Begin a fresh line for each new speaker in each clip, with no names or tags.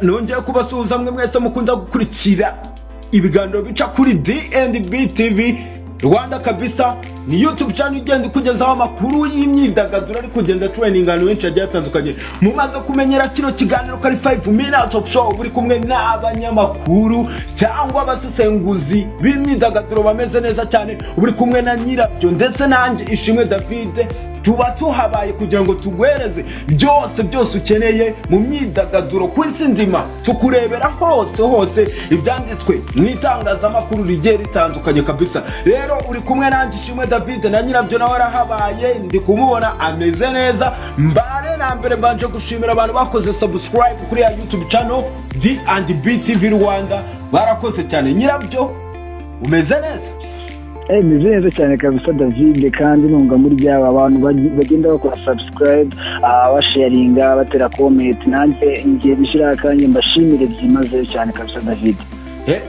nongeye kubasuhuza mwe mwese mukunda gukurikira ibiganiro bica kuri D&B TV Rwanda kabisa. Ni YouTube channel igenda kugezaho amakuru y'imyidagaduro ari kugenda training benshi agiye atandukanye. Mumaze kumenyera kino kiganiro kari 5 minutes of show buri kumwe n'abanyamakuru cyangwa abasesenguzi b'imyidagaduro bameze neza cyane, buri kumwe na nyirabyo ndetse nanjye Ishimwe David. Tuba tuhabaye kugira ngo tugwereze byose ukeneye mu myidagaduro ku isi nzima, tukurebera hose ibyanditswe mu itangazamakuru rigiye ritandukanye kabisa. Rero uri kumwe nanjye Ishimwe David na nyirabyo nawe arahabaye, ndi kumubona ameze neza. Mbare na mbere mbanje gushimira abantu bakoze subscribe kuri ya YouTube channel D&B TV Rwanda, barakoze cyane. Nyirabyo umeze neza?
Meze neza cyane kabisa David, kandi nunga muri byaba abantu bagenda bakora subscribe, basharinga, batera comment, nanjye ngiye bishira akanye mbashimire byimaze cyane kabisa David.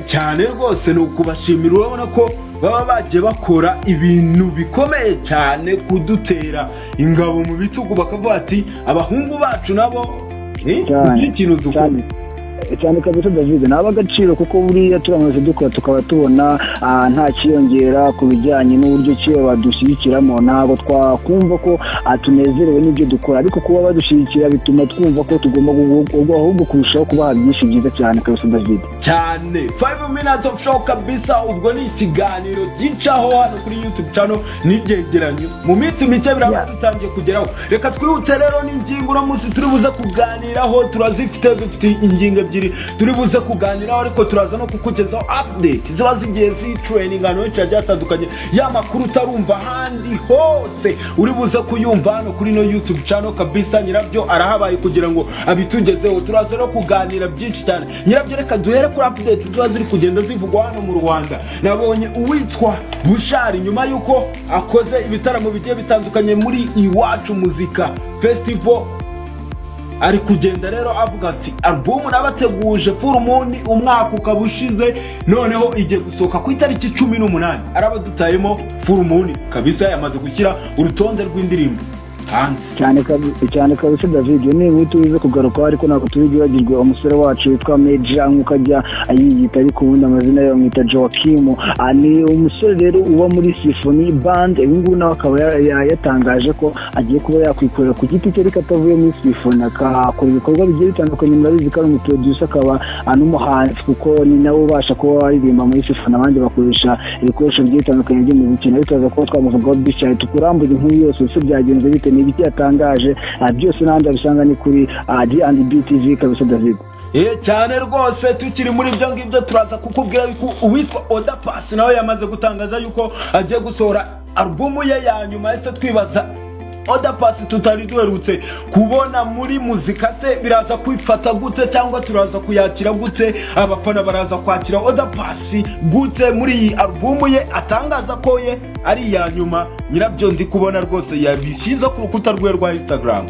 Cyane rwose no kubashimira, urabona ko baba baje bakora ibintu bikomeye cyane kudutera ingabo mu bitugu, bakavuga ati abahungu bacu nabo ikintu dukora
cyane kabisa David. Naba agaciro kuko buriya turamaze dukora tukaba tubona nta kiyongera ku bijyanye n'uburyo kiyo badushyigikiramo, ntabwo twakumva ko tunezerewe n'ibyo dukora, ariko kuba badushyigikira bituma twumva ko tugomba ahubwo kurushaho kubaha byinshi byiza cyane kabisa David.
Cyane 5 minutes of show kabisa. Ubwo ni ikiganiro gicaho hano kuri YouTube channel n'ibyegeranyo mu minsi mike biraba dutangiye kugeraho. Reka twihute rero n'ingingo no munsi turi buze kuganiraho, dufite ingingo ebyiri turi buze kuganiraho, ariko turaza no kukugezaho update ziba zigiye training ahantu henshi hagiye hatandukanye, ya makuru utarumva handi hose uri buze kuyumva hano kuri no YouTube channel kabisa. Nyirabyo arahabaye kugira ngo abitugezeho, turaza no kuganira byinshi cyane. Nyirabyo reka duhere kuri update ziba ziri kugenda zivugwa hano mu Rwanda. Nabonye uwitwa Bushari nyuma yuko akoze ibitaramo bigiye bitandukanye muri Iwacu Muzika Festival, ari kugenda rero avuga ati album nabateguje Full Moon umwaka ukabushize, noneho igiye gusohoka ku itariki 18. arabadutayemo Full Moon kabisa, yamaze gushyira urutonde rw'indirimbo
cyane kabisa David. Ni wituze kugaruka, ariko nako tubigiragirwa umusore wacu witwa Major nk'ukajya ayiyita, ariko ubundi amazina yayo mwita Joachim. Ni umusore rero uba muri Symphony Band. Ubu nawe akaba yatangaje ko agiye kuba yakwikorera ku giti cye, ariko atavuye muri Symphony, akakora ibikorwa bigiye bitandukanye. Murabizi ko ari umuproducer akaba n'umuhanzi, kuko ni nawe ubasha kuba waririmba muri Symphony, abandi bakoresha ibikoresho bigiye bitandukanye byo mu bikino. Bitaza ko twamuvugaho bicaye tukurambura inkuru yose uko byagenze bite n'ibiki yatangaje, byose n'andi abisanga ni kuri D&B TV kabisa David.
Cyane rwose. Tukiri muri ibyo ngibyo turaza kukubwira yuko uwitwa Oda Paccy nawe yamaze gutangaza yuko agiye gusohora album ye ya nyuma. Ese twibaza Oda Paccy tutari duherutse kubona muri muzika, se biraza kwifata gute cyangwa turaza kuyakira gute? Abafana baraza kwakira Oda Paccy gute muri iyi album ye atangaza ko ye ari ya nyuma? Nyirabyo ndi kubona rwose yabishyize ku rukuta rwe rwa Instagram.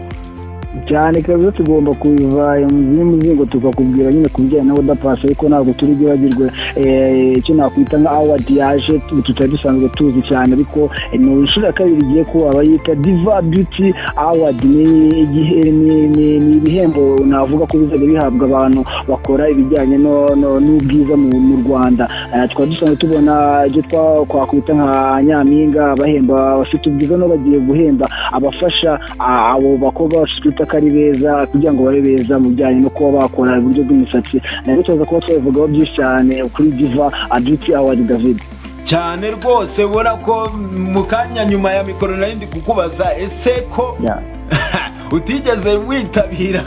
Cyane kabisa tugomba kubiva mu muzingo tukakubwira nyine kubijyana na Oda Paccy, ariko ntabwo turi bwibagirwe icyo nakwita nka award yaje tutari dusanzwe tuzi cyane, ariko ni inshuro ya kabiri igiye kuba abayita Diva Beauty Award. Ni ibihembo navuga ko bizajya bihabwa abantu bakora ibijyanye n'ubwiza mu Rwanda. Twari dusanzwe tubona ibyo twakwita nka Nyampinga, abahemba abafite ubwiza no bagiye guhemba abafasha abo bakobwa bafite kari beza kugira ngo babe beza mu bijyanye no kuba bakora uburyo bw'imisatsi. Nari tuza kuba twavugaho byinshi cyane kuri Diva Beauty Award David.
Cyane rwose. Ubona ko mu kanya nyuma ya mikoro narindi kukubaza ese ko utigeze witabira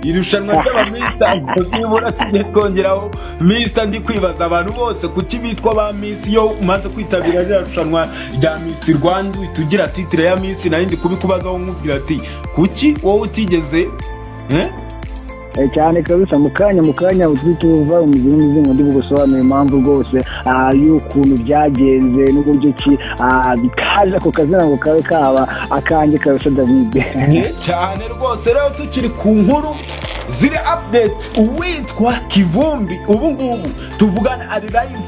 irushanwa ry'abamista, nibura tugiye twongeraho Mista. Ndi kwibaza abantu bose kuki bitwa ba Miss yo umaze kwitabira irushanwa rya Miss Rwanda tugira titre ya Miss, narindi kubikubazaho nkubwira ati kuki wowe utigeze
cyane kabisa. mukanya utituva umuzingo ndi bugusobanura impamvu rwose y'ukuntu byagenze n'uburyo ki bikaje ako kazina ngo kabe kaba akanjye kabisa David.
Cyane rwose. Rero tukiri ku nkuru ziri update, uwitwa Kivumbi ubu ngubu tuvugana ari live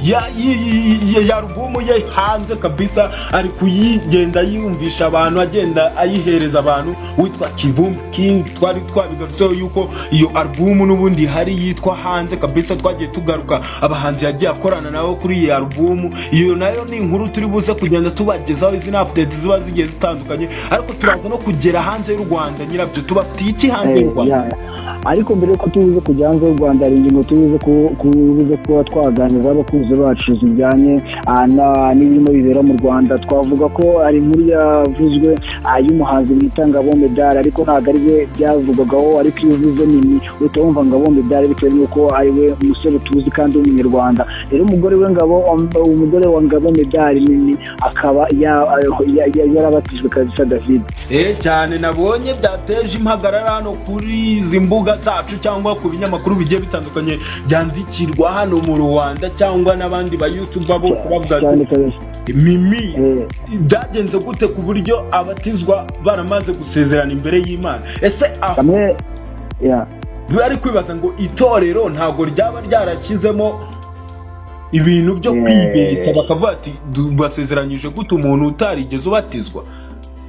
ya alubumu ye hanze kabisa, ari kuyigenda yumvisha abantu, agenda ayihereza abantu, witwa Kivumbi King. Twari twabigarutseho yuko iyo alubumu n'ubundi hari yitwa hanze kabisa, twagiye tugaruka abahanzi yagiye akorana nabo kuri iyi alubumu. Iyo nayo ni inkuru turi buze kugenda tubagezaho, izi update ziba zigiye zitandukanye, ariko turaza no kugera hanze y'u Rwanda. Nyirabyo tubafitiye iki hanze y'u Rwanda?
Ariko mbere yuko tubuze kujya hanze y'u Rwanda, hari ingingo tubuze kuba twaganiriza abakunzi bacu zijyanye n'ibirimo bibera mu Rwanda. Twavuga ko ari inkuru yavuzwe y'umuhanzi bita Ngabo Medal, ariko ntabwo ari we byavugagaho, ariko iyo uvuze Mimi uhita wumva Ngabo Medal bitewe n'uko ari we umusore tuzi kandi w'umunyarwanda. Rero umugore wa Ngabo Medal Mimi akaba yarabatijwe kabisa David.
Cyane nabonye byateje impagarara hano kuri izi mbuga zacu cyangwa ku binyamakuru bigiye bitandukanye byandikirwa hano mu Rwanda, cyangwa n'abandi ba YouTuber bose bavuga Mimi byagenze gute ku buryo abatizwa baramaze gusezerana imbere y'Imana? Ese bari kwibaza ngo itorero ntabwo ryaba ryarakizemo ibintu byo kwibeshya, bakavuga ati basezeranyije gute umuntu utarigeze ubatizwa?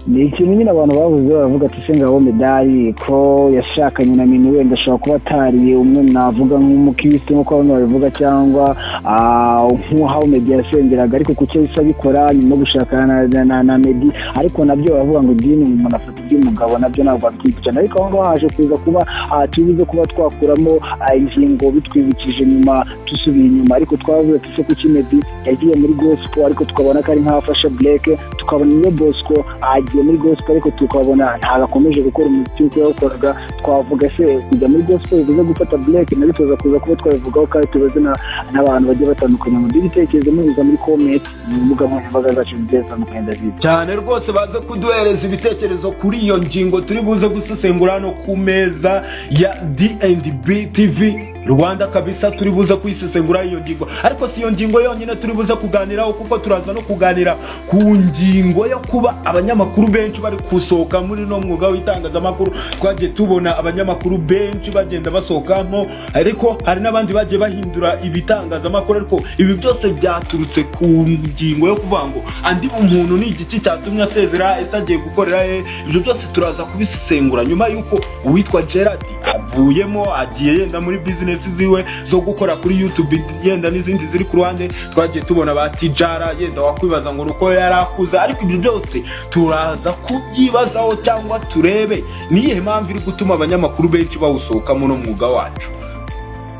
Ni ikintu nyine abantu bavuze, baravuga ati se Ngabo Medal ko yashakanye na Mimi, wenda ashobora kuba atariye umwe navuga nk'umukristo nk'uko abantu babivuga, cyangwa nk'uhawe Meddy yasengeraga, ariko kuki yahise abikora nyuma yo gushakana na Meddy? Ariko nabyo baravuga ngo idini umuntu afata iby'umugabo, nabyo ntabwo abyibukirana. Ariko aho ngaho haje kuza kuba tubize kuba twakuramo ingingo bitwibukije nyuma dusubiye inyuma. Ariko twavuze ati se kuki Meddy yagiye muri gospel, ariko tukabona ko ari nk'afashe break, tukabona iyo Bosco agiye muri gospel, ariko tukabona ntabwo akomeje gukora umuziki uko yakoraga. Twavuga se kujya muri gospel bivuze gufata break? Nabyo tuza kuza kuba twabivugaho, kandi tubaze n'abantu bagiye batandukanye mu by'ibitekerezo mubiza muri comment mu mbuga nkoranyambaga zacu bigiye bitandukanye. David
cyane rwose baze kuduhereza ibitekerezo kuri iyo ngingo turi buze gusesengura hano ku meza ya D&B TV Rwanda kabisa, turi buze kuyisesengura iyo ngingo. Ariko si iyo ngingo yonyine turi buze kuganiraho, kuko turaza no kuganira ku ngingo yo kuba abanyamakuru benshi bari kusohoka muri no mwuga w'itangazamakuru. Twagiye tubona abanyamakuru benshi bagenda basohokamo, ariko hari n'abandi bagiye bahindura ibitangazamakuru. Ariko ibi byose byaturutse ku ngingo yo kuvuga ngo andi umuntu ni igiki cyatumye asezera, ese agiye gukorera ibyo byose turaza kubisesengura nyuma yuko uwitwa Gerard avuyemo, agiye yenda muri business ziwe zo gukora kuri YouTube, yenda n'izindi ziri ku ruhande. Twagiye tubona batijara, yenda wakwibaza ngo nuko yarakuza, ariko ibyo byose turaza kubyibazaho cyangwa turebe niyihe mpamvu iri gutuma abanyamakuru benshi bawusohokamo no mwuga wacu.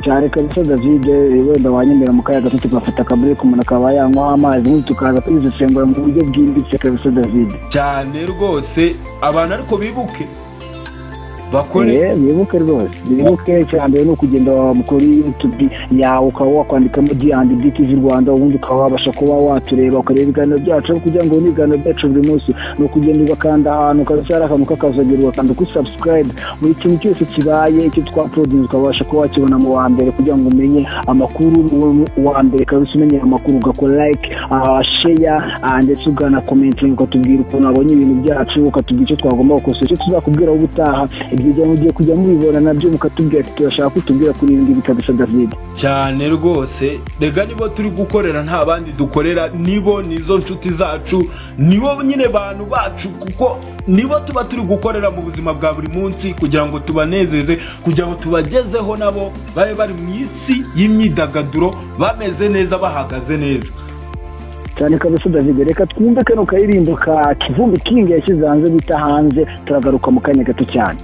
cyane kabisa David, wenda wanyemera mu kaya gato tugafata akabrek umuntu akaba yanywa amazi, ubundi tukaza kwisesengura mu buryo bwimbitse kabisa David.
Cyane rwose abantu ariko bibuke bakore
bibuke rwose, bibuke cyane no kugenda kuri YouTube yawe ukaba wakwandikamo D&B TV Rwanda, ubundi ukaba wabasha kuba watureba ukareba ibiganiro byacu, kugira ngo n'ibiganiro byacu buri munsi no kugenda ugakanda ahantu ukazara akantu kakazagerwa kandi ku subscribe muri kintu cyose kibaye icyo twaproduce, ukabasha kuba wakibona mu wa mbere kugira ngo umenye amakuru wa mbere, kabisa umenye amakuru, ugakora like, share ndetse ugana commenting, ukatubwira ukuntu abonye ibintu byacu, ukatubwira icyo twagomba gukosora, icyo tuzakubwira ubutaha. Ibyo mugiye kujya mubibona nabyo mukatubwira ati turashaka kutubwira kuri ibi ngibi kabisa David.
Cyane rwose, rega nibo turi gukorera, nta bandi dukorera, nibo nizo nshuti zacu, nibo nyine bantu bacu, kuko nibo tuba turi gukorera mu buzima bwa buri munsi kugira ngo tubanezeze, kugira ngo tubagezeho nabo babe bari mu isi y'imyidagaduro bameze neza, bahagaze neza.
Cyane kabisa David, reka twumve kano karirimbo ka Kivumbi King yashyize hanze bita hanze, turagaruka mu kanya gato cyane.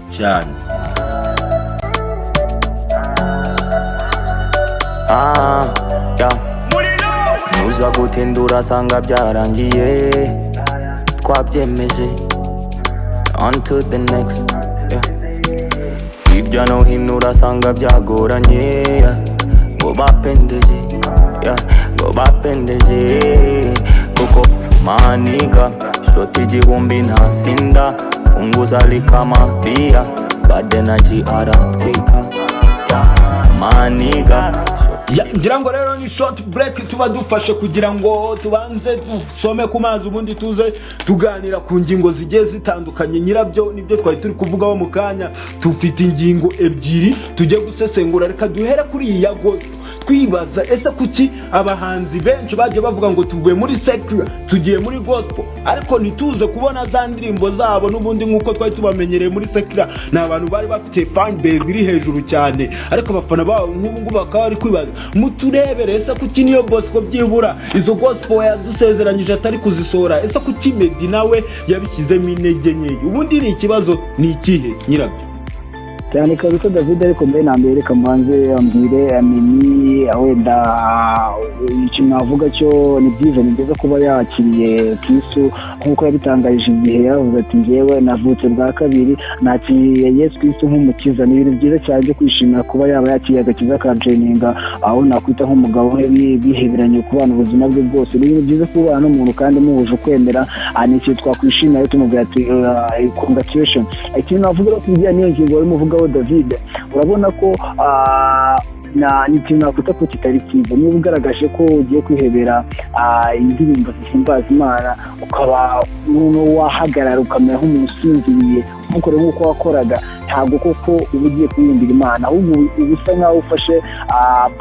Nuza gutindura sanga byarangiye, twabyemeje on to the next. Hirya no hino urasanga byagoranye, ngo bapendeje, ngo bapendeje, kuko maniga shoti igihumbi ntasinda, funguza likama bia badenaji aratwika, maniga.
Ngira ngo rero ni short break tuba dufashe kugira ngo tubanze dusome ku mazi, ubundi tuze tuganira ku ngingo zigiye zitandukanye. Nyirabyo nibyo twari turi kuvugaho mu kanya, tufite ingingo ebyiri tujye gusesengura. Reka duhere kuri iyi ya gospel. twibaza ese kuki abahanzi benshi bagiye bavuga ngo tuvuye muri secular tugiye muri gospel ariko ntituze kubona za ndirimbo zabo n'ubundi nk'uko twari tubamenyereye muri secular ni abantu bari bafite fan base iri hejuru cyane ariko abafana babo nk'ubu bakaba bari kwibaza muturebere ese kuki niyo Bosco byibura izo gospel yadusezeranyije atari kuzisohora ese kuki Meddy nawe yabishyizemo intege nke ubundi ni ikibazo ni ikihe nyirabyo
cyane kabisa David ariko mbere na mbere reka mbanze ambwire amini wenda ikintu navuga cyo ni byiza ni byiza kuba yakiriye Kristo nk'uko yabitangarije igihe yavuze ati njyewe navutse bwa kabiri nakiriye Yesu Kristo nk'umukiza ni ibintu byiza cyane byo kwishimira kuba yaba yakiriye agakiza ka traininga aho nakwita nk'umugabo we biheberanye kubana ubuzima bwe bwose ni ibintu byiza kubana n'umuntu kandi muhuje ukwemera ni ikintu twakwishimira rero tumubwira ati congratulations ikintu navuga ko kijyanye n'iyo ngingo barimo uvugaho David urabona ko ni ikintu nakwita ko kitari cyiza niba ugaragaje ko ugiye kwihebera indirimbo zihimbaza Imana ukaba wahagarara ukamera nk'umuntu usinziriye ntukore nk'uko wakoraga ntabwo koko uba ugiye kwiyumvira Imana ahubwo uba usa nk'aho ufashe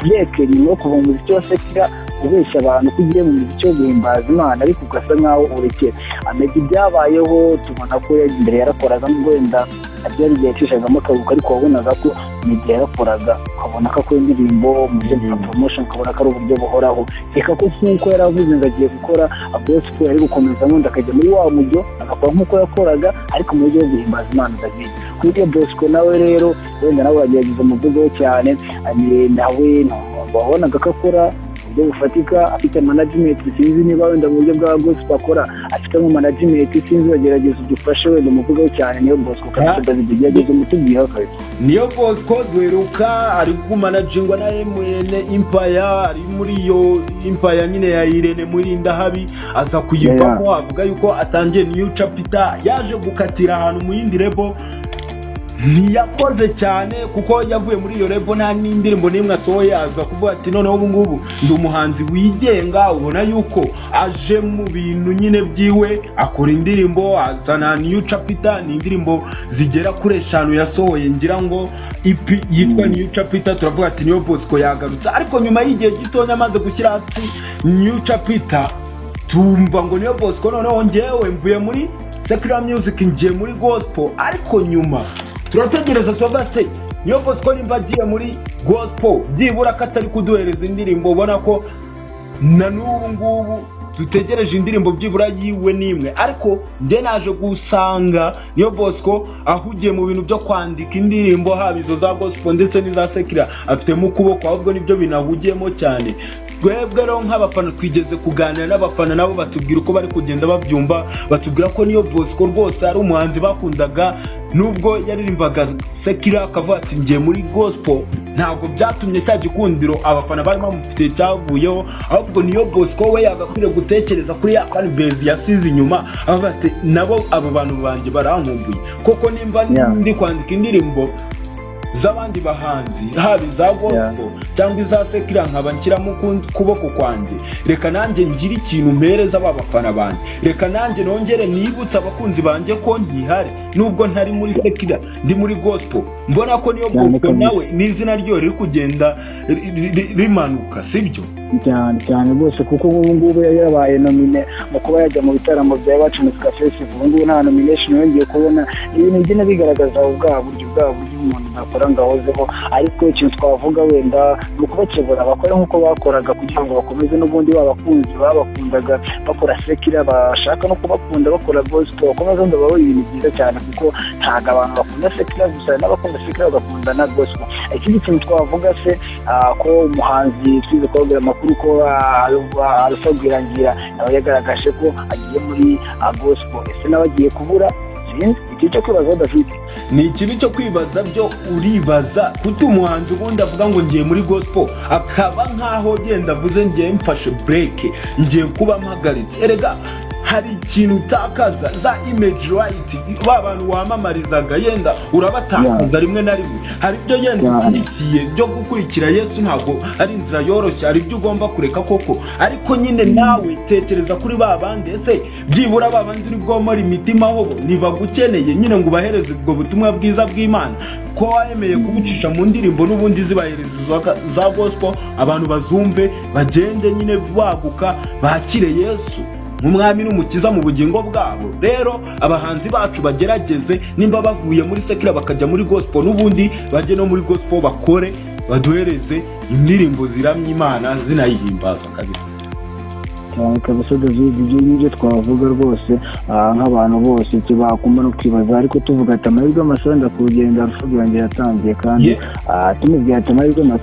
bureke rimwe kuva mu muziki wa secular ubeshya abantu ko ugiye mu muziki wo guhimbaza Imana ariko ugasa nk'aho urekera Meddy byabayeho tubona ko imbere yarakoraga n'ubwo wenda byari igihe yacishagamo akaruhuko ariko wabonaga ko Meddy yarakoraga ukabona ko akora indirimbo mu buryo bwa promotion ukabona ko ari uburyo buhoraho reka ko nk'uko yaravuze ngo agiye gukora gospel ari gukomeza nk'undi akajya muri wa mujyo agakora nk'uko yakoraga ariko mu buryo bwo guhimbaza Imana David kuri Bosco nawe rero wenda nawe yagerageza umuvugo cyane nawe wabonaga ko akora bufatika afite management sinzi niba wenda mu buryo bwa gospel akora afite mu management sinzi bagerageza udufashe wenda umuvugaho cyane niyo Bosco kandi David yageze umutubwira akazi
niyo Bosco duheruka ari ku managingwa na MN Empire ari muri iyo Empire nyine ya Irene Murinda habi aza kuyivamo avuga yuko atangiye new chapter yaje gukatira ahantu mu yindi rebo ntiyakoze cyane kuko yavuye muri iyo rebo nta n'indirimbo n'imwe asohoye aza kuvuga ati noneho ubu ngubu ndi umuhanzi wigenga ubona yuko aje mu bintu nyine byiwe akora indirimbo azana new chapter ni indirimbo zigera kuri 5 yasohoye ngira ngo EP yitwa new chapter turavuga ati niyo Bosco yagarutse ariko nyuma y'igihe gitonya amaze gushyira hasi new chapter tumva ngo niyo Bosco noneho ngewe mvuye muri secular music ngiye muri gospel ariko nyuma turategereza sobase niyo Bosco nimba agiye muri gospel byibura ko atari kuduhereza indirimbo ubona ko na n'ubu ngubu dutegereje indirimbo byibura yiwe n'imwe ariko njye naje gusanga niyo Bosco ahugiye mu bintu byo kwandika indirimbo haba izo za gospel ndetse n'iza secular afitemo ukuboko ahubwo nibyo binahugiyemo cyane twebwe rero nk'abafana twigeze kuganira n'abafana nabo batubwira uko bari kugenda babyumva batubwira ko niyo Bosco rwose ari umuhanzi bakundaga nubwo yaririmbaga secular akavuga ati ngiye muri gospel ntabwo byatumye cya gikundiro abafana bari bamufite cyavuyeho ahubwo niyo Bosco we yagakwiriye gutekereza kuri ya fan base yasize inyuma avuga ati nabo abo bantu banjye barankumbuye koko nimba ndi kwandika indirimbo z'abandi bahanzi haba iza gospel cyangwa iza secular nkaba nshyiramo kuboko kwanjye reka nanjye ngire ikintu mpereza aba bafana banjye reka nanjye nongere nibutsa abakunzi banjye ko ntihari nubwo ntari muri secular ndi muri gospel mbona ko niyo Bosco nawe n'izina ryo riri kugenda rimanuka sibyo
cyane rwose kuko ubu ngubu yarabaye nomine mu kuba yajya mu bitaramo bya Iwacu Muzika Festival ubu ngubu nta nomination yongeye kubona ibintu bigenda bigaragaza ubwa buryo umuntu akora ngahozeho ariko ikintu twavuga wenda ni ukubakebura abakora nk'uko bakoraga kugira ngo bakomeze n'ubundi babakunzi babakundaga bakora secular bashaka no kubakunda bakora gospel bakomeza ndabaho ibintu byiza cyane kuko ntago abantu bakunda secular gusa n'abakunda secular bagakunda na gospel ikindi kintu twavuga se ko umuhanzi twize kubabwira amakuru ko Alpha Rwirangira nawe yagaragaje ko agiye muri gospel ese nawe agiye kubura iki cyo kwibaza David
ni ikibi cyo kwibaza byo uribaza kuko umuhanzi ubundi avuga ngo ngiye muri gospel akaba nkaho genda avuze ngiye mfashe break ngiye kuba mpagaritse erega hari ikintu utakaza, za image right ba bantu wamamarizaga yenda urabatakaza rimwe na rimwe. Hari ibyo yenda ukurikiye byo gukurikira Yesu ntabwo ari inzira yoroshye, hari ibyo ugomba kureka koko, ariko nyine nawe tekereza kuri ba bandi, ese byibura ba bandi uri bwomora imitima ho ntibagukeneye nyine ngo ubahereze ubwo butumwa bwiza bw'Imana ko wemeye kubucisha mu ndirimbo n'ubundi zibahereza za gospel, abantu bazumve bagende nyine baguka bakire Yesu nk'umwami n'umukiza mu bugingo bwabo. Rero abahanzi bacu bagerageze, nimba bavuye muri sekira bakajya muri gospel, n'ubundi bajye no muri gospel bakore, baduhereze indirimbo ziramya Imana zinayihimbaza kabisa.
Kabisa David, ibyo nibyo twavuga rwose nk'abantu bose tubakumva no kwibaza, ariko tuvuga ati amahirwe amasanda ku rugendo Alpha yanjye yatangiye, kandi tumubwira ati amahirwe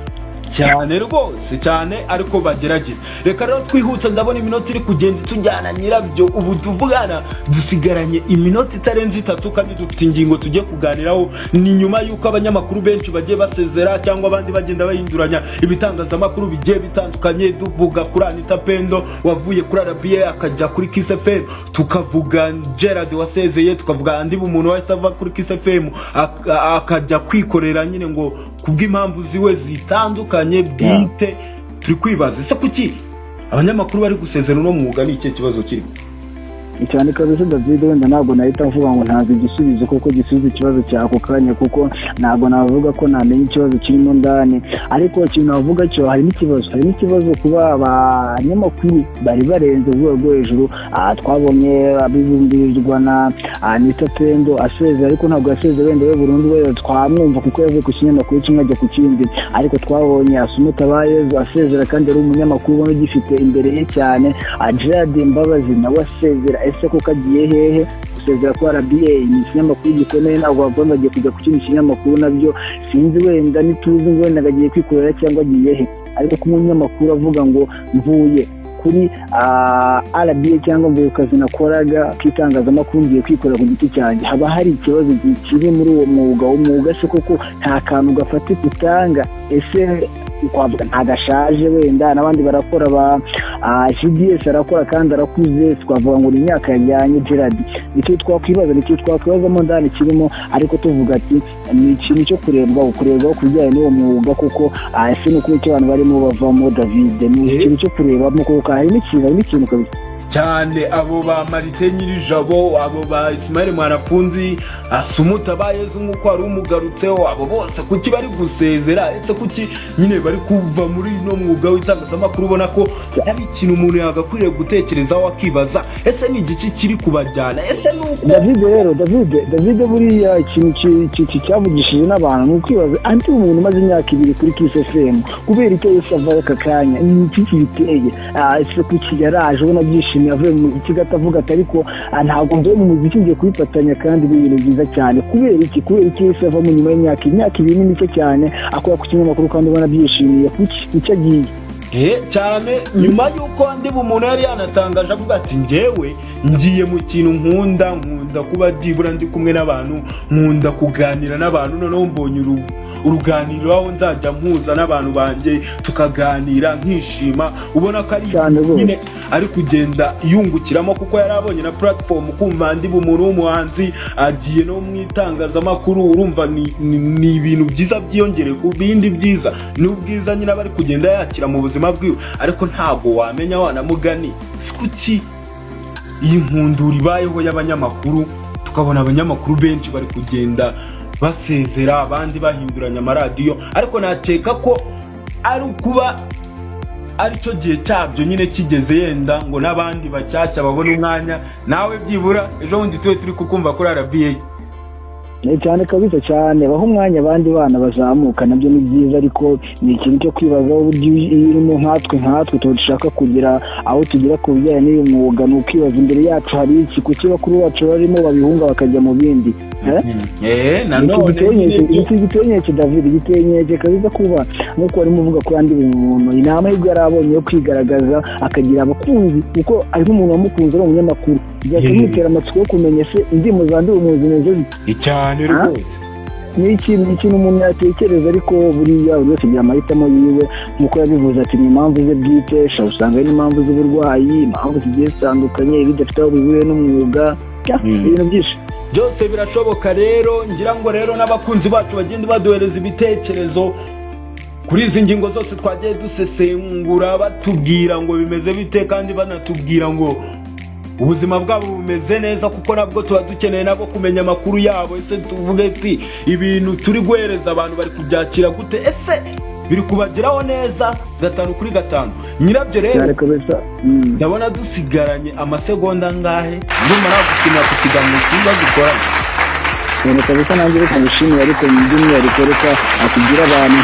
cyane rwose cyane, ariko bagerageza. Reka rero twihutse, ndabona iminota iri kugenda itujyana nyirabyo. Ubu tuvugana dusigaranye iminota itarenze 3 kandi dufite ingingo tugiye kuganiraho. Ni nyuma y'uko abanyamakuru benshi bagiye basezera cyangwa abandi bagenda bahinduranya ibitangazamakuru bigiye bitandukanye. Tuvuga kuri Anita Pendo wavuye kuri RBA akajya kuri Kiss FM, tukavuga Gerard wasezeye, tukavuga andi umuntu wese ava kuri Kiss FM akajya kwikorera nyine ngo kubw'impamvu ziwe zitandukanye bwite. Turi kwibaza ese kuki abanyamakuru bari gusezera no mwuga, ni ikihe kibazo kirimo?
cyane kabisa David, wenda ntabwo nahita mvuga ngo ntazi igisubizo kuko gisubiza ikibazo cyako kanya, kuko ntabwo navuga ko namenye ikibazo kirimo ndani, ariko ikintu navuga cyo hari n'ikibazo kuba abanyamakuru bari barenze urwego rwo hejuru. Twabonye abibumbirirwa na Anita Pendo asezera, ariko ntabwo yasezera wenda we burundu, we twamwumva kuko yavuye ku kinyamakuru kimwe ajya ku kindi, ariko twabonye Asumta Bayezu asezera kandi ari umunyamakuru ubona ugifite imbere ye cyane. Gerard Mbabazi nawe asezera, ese kuko agiye hehe? Gusezera kwa RBA ni ikinyamakuru gikomeye, ntabwo bagomba kujya ku kindi kinyamakuru, nabyo sinzi wenda nituzi ngo wenda agiye kwikorera cyangwa agiye he, ariko ku munyamakuru avuga ngo mvuye kuri RBA cyangwa mvuye ku kazi nakoraga k'itangazamakuru ngiye kwikorera ku giti cyanjye, haba hari ikibazo kiri muri uwo mwuga se koko nta kantu gafatika utanga? Ese twavuga ntagashaje wenda n'abandi barakora ba CDS arakora kandi arakuze, twavuga ngo ni imyaka yajyanye Gerard. Icyo twakwibazamo ndani kirimo, ariko tuvuga ati ni ikintu cyo kurebwaho ku bijyanye n'uwo mwuga, kuko ese nuko icyo abantu barimo bavamo David, ni ikintu cyo kurebamo kuko hari n'ikintu kabisa
cyane. Abo ba Marite Nyirijabo, abo ba Ismail Mwanafunzi, Asumta Bayezu nk'uko ari umugarutseho, abo bose kuki bari gusezera? Ese kuki nyine bari kuva muri no mwuga w'itangazamakuru? Ubona ko ari ikintu umuntu yagakwiriye gutekerezaho akibaza, ese ni igiki kiri kubajyana? Ese nuko David buriya ikintu cyavugishije n'abantu ni ukwibaza, anti umuntu umaze imyaka 2 kuri Kiss FM kubera icyo yose ava aka kanya ni iki kibiteye? Ese kuki yaraje ubona byishimiye avuye mu muziki gatavuga ati ariko ntabwo mvuye mu muziki ngiye kubifatanya kandi ibintu byiza cyane? Kubera iki yose ava mu nyuma y'imyaka 2 n'icyo cyane akora ku kinyamakuru kandi ubona byishimiye? Kuki agiye cyane nyuma y'uko andi umuntu yari yanatangaje avuga ati njyewe ngiye mu kintu nkunda kuba byibura ndi kumwe n'abantu, nkunda kuganira n'abantu, noneho mbonye uruganiriro aho nzajya mpuza n'abantu banjye tukaganira nkishima. Ubona ko ari nyine ari kugenda yungukiramo, kuko yari abonye na platform kumva andi umuntu w'umuhanzi agiye no mu itangazamakuru. Urumva ni ibintu byiza byiyongere ku bindi byiza, n'ubwiza nyine bari kugenda yakira mu buzima bwiwe. Ariko ntabwo wamenya wanamugani kuki iyi nkundura ibayeho y'abanyamakuru, tukabona abanyamakuru benshi bari kugenda basezera, abandi bahinduranya amaradiyo. Ariko nakeka ko ari ukuba aricyo gihe cyabyo nyine kigeze, yenda ngo n'abandi bacyashya babone umwanya. Nawe byibura ejo bundi turi kukumva kuri RBA
cyane kabisa cyane, baho umwanya abandi bana bazamuka, nabyo ni byiza, ariko ni ikintu cyo kwibazaho uburyo irimo nkatwe dushaka kugira aho tugera ku bijyanye n'uyu mwuga. Ni ukwibaza imbere yacu hari iki, kuki bakuru bacu barimo babihunga bakajya mu bindi? Igitenyeke David, igitenyeke kabisa, kuba nk'uko barimo uvuga ko andi umuntu inama y'ibyo yari abonye yo kwigaragaza akagira abakunzi, kuko ari nk'umuntu wamukunze ari umunyamakuru, byatuma amutera amatsiko yo kumenya se indirimbo za ndi umuzi neza
cyane rwose.
ni ikintu umuntu yatekereza ariko buriya buri wese agira amahitamo yiwe nk'uko yabivuze ati ni impamvu ze bwite usanga ari n'impamvu z'uburwayi impamvu zigiye zitandukanye bidafite aho bihuriye n'umwuga ibintu byinshi
byose birashoboka rero ngira ngo rero n'abakunzi bacu bagenda baduhereza ibitekerezo kuri izi ngingo zose twagiye dusesengura batubwira ngo bimeze bite kandi banatubwira ngo ubuzima bwabo bumeze neza kuko nabwo tuba dukeneye nabo kumenya amakuru yabo. Ese tuvuge ati ibintu turi guhereza abantu bari kubyakira gute, ese biri kubageraho neza 5/5? Nyirabyo rero ndabona dusigaranye amasegonda angahe ndumara gukina ku kiganiro cyiza dukorana.
Reka bisa nanjye reka nishimire ariko mu by'umwihariko reka atugira abantu